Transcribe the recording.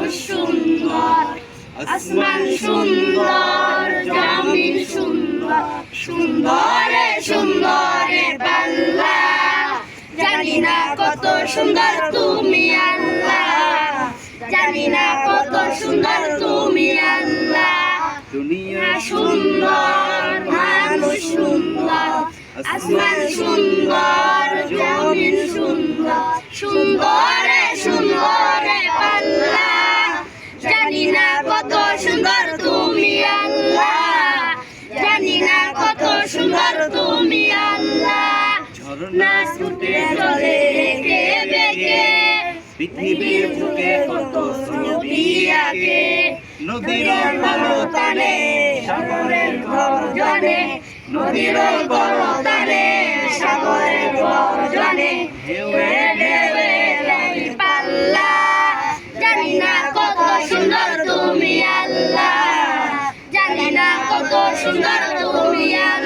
মানুষ সুন্দর, আসমান সুন্দর, জমিন সুন্দর, সুন্দরে সুন্দরে পাল্লা। জানি না কত সুন্দর তুমি আল্লাহ, জানি না কত সুন্দর তুমি আল্লাহ। দুনিয়া সুন্দর, মানুষ সুন্দর, আসমান সুন্দর, জমিন সুন্দর, সুন্দরে সুন্দরে পাল্লা। জানি না কত সুন্দর তুমি আল্লাহ, জানি না কত সুন্দর তুমি আল্লাহ। ঝর্ণা ছুটে চলে এঁকে বেঁকে, পৃথিবীর বুকে কত ছবি আঁকে। নদীর গলতানে সাগরের গর্জনে, নদীর গলতানে সাগরের গর্জনে, ঢেউয়ে ঢেউয়ে লাই পাল্লা। জানি না কত সুন্দর তুমি আল্লাহ, জানি না কত সুন্দর তুমি আল্লাহ।